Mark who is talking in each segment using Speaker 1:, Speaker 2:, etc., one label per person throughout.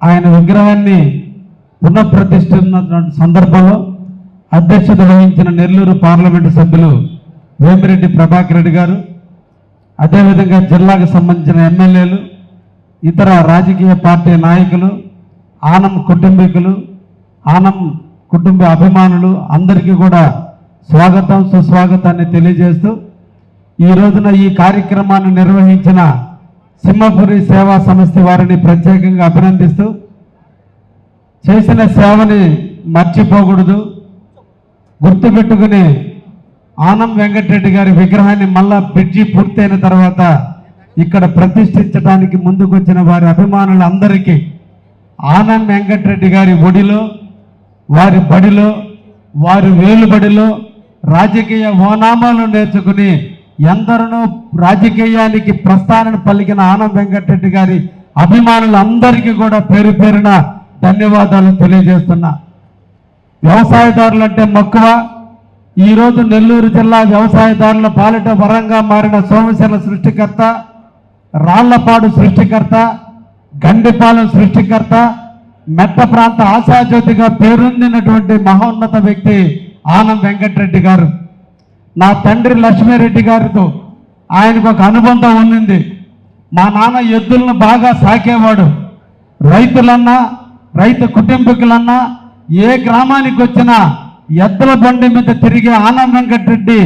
Speaker 1: ఆయన విగ్రహాన్ని పునఃప్రతిష్ఠిస్తున్నటువంటి సందర్భంలో అధ్యక్షత వహించిన నెల్లూరు పార్లమెంటు సభ్యులు వేమిరెడ్డి ప్రభాకర్ రెడ్డి గారు, అదేవిధంగా జిల్లాకు సంబంధించిన ఎమ్మెల్యేలు, ఇతర రాజకీయ పార్టీ నాయకులు, ఆనం కుటుంబీకులు, ఆనం కుటుంబ అభిమానులు అందరికీ కూడా స్వాగతం సుస్వాగతాన్ని తెలియజేస్తూ ఈ రోజున ఈ కార్యక్రమాన్ని నిర్వహించిన సింహపురి సేవా సంస్థ వారిని ప్రత్యేకంగా అభినందిస్తూ చేసిన సేవని మర్చిపోకూడదు, గుర్తుపెట్టుకుని ఆనం వెంకటరెడ్డి గారి విగ్రహాన్ని మళ్ళా బ్రిడ్జి పూర్తయిన తర్వాత ఇక్కడ ప్రతిష్ఠించడానికి ముందుకొచ్చిన వారి అభిమానులందరికీ ఆనం వెంకటరెడ్డి గారి ఒడిలో, వారి బడిలో, వారి వేలుబడిలో రాజకీయ ఓనామాలు నేర్చుకుని ఎందరనో రాజకీయానికి ప్రస్థానం పలికిన ఆనం వెంకటరెడ్డి గారి అభిమానులందరికీ కూడా పేరు పేరున ధన్యవాదాలు తెలియజేస్తున్నా. వ్యవసాయదారులు అంటే మక్కువ. ఈరోజు నెల్లూరు జిల్లా వ్యవసాయదారుల పాలిట వరంగా మారిన సోమశిల సృష్టికర్త, రాళ్లపాడు సృష్టికర్త, గండిపాలెం సృష్టికర్త, మెట్ట ప్రాంత ఆశాజ్యోతిగా పేరొందినటువంటి మహోన్నత వ్యక్తి ఆనం వెంకటరెడ్డి గారు. నా తండ్రి లక్ష్మీరెడ్డి గారితో ఆయనకు ఒక అనుబంధం ఉంది. మా నాన్న ఎద్దులను బాగా సాకేవాడు. రైతులన్నా, రైతు కుటుంబీకులన్నా ఏ గ్రామానికి వచ్చినా ఎద్దుల బండి మీద తిరిగే ఆనం వెంకటరెడ్డి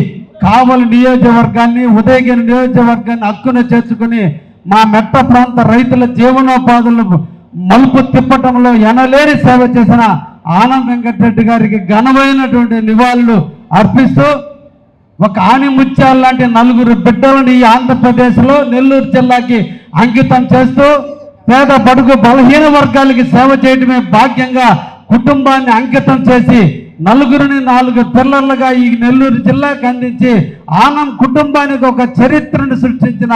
Speaker 1: కావలి నియోజకవర్గాన్ని, ఉదయగిరి నియోజకవర్గాన్ని హక్కును చేర్చుకుని మా మెట్ట ప్రాంత రైతుల జీవనోపాధులను మలుపు తిప్పటంలో ఎనలేని సేవ చేసిన ఆనం వెంకటరెడ్డి గారికి ఘనమైనటువంటి నివాళులు అర్పిస్తూ ఒక ఆణిముత్యాల లాంటి 4 బిడ్డలను ఈ ఆంధ్రప్రదేశ్లో నెల్లూరు జిల్లాకి అంకితం చేస్తూ పేద బడుగు బలహీన వర్గాలకి సేవ చేయడమే భాగ్యంగా కుటుంబాన్ని అంకితం చేసి 4 పిల్లలుగా ఈ నెల్లూరు జిల్లాకు అందించి ఆనం కుటుంబానికి ఒక చరిత్రను సృష్టించిన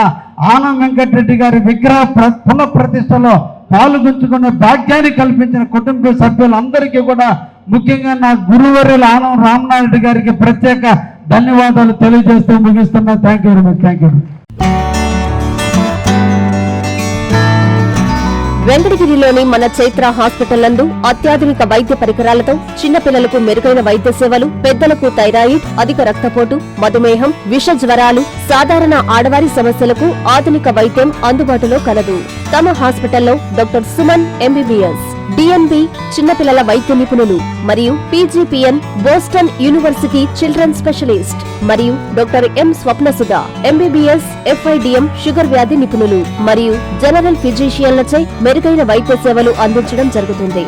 Speaker 1: ఆనం వెంకటరెడ్డి గారి విగ్రహ పునఃప్రతిష్టలో పాల్గొంచుకునే భాగ్యాన్ని కల్పించిన కుటుంబ సభ్యులందరికీ కూడా ముఖ్యంగా నా గురువర్యులు ఆనం రామనాయుడు గారికి ప్రత్యేక ధన్యవాదాలు తెలియజేస్తూ ముగిస్తున్నా. Thank you very much. Thank you.
Speaker 2: వెంకటగిరిలోని మన చైత్ర హాస్పిటల్ నందు అత్యాధునిక వైద్య పరికరాలతో చిన్నపిల్లలకు మెరుగైన వైద్య సేవలు, పెద్దలకు థైరాయిడ్, అధిక రక్తపోటు, మధుమేహం, విష జ్వరాలు, సాధారణ ఆడవారి సమస్యలకు ఆధునిక వైద్యం అందుబాటులో కలదు. తమ హాస్పిటల్లో డాక్టర్ సుమన్ ఎంబీబీఎస్, డిఎన్బి చిన్నపిల్లల వైద్య నిపుణులు మరియు పీజీపీఎన్ బోస్టన్ యూనివర్సిటీ చిల్డ్రన్ స్పెషలిస్ట్ మరియు doctor M Swapnasudha MBBS FIDM sugar వ్యాధి నిపుణులు మరియు జనరల్ ఫిజిషియన్లచే మెరుగైన వైద్య సేవలు అందించడం జరుగుతుంది.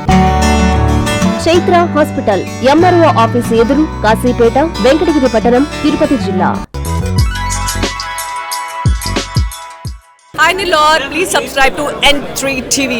Speaker 2: చైత్ర హాస్పిటల్, ఎంఆర్ఓ ఆఫీసు ఎదురు, కాశీపేట, వెంకటగిరి పట్టణం, తిరుపతి జిల్లా.
Speaker 3: Hi Nilor, please subscribe to N3 TV.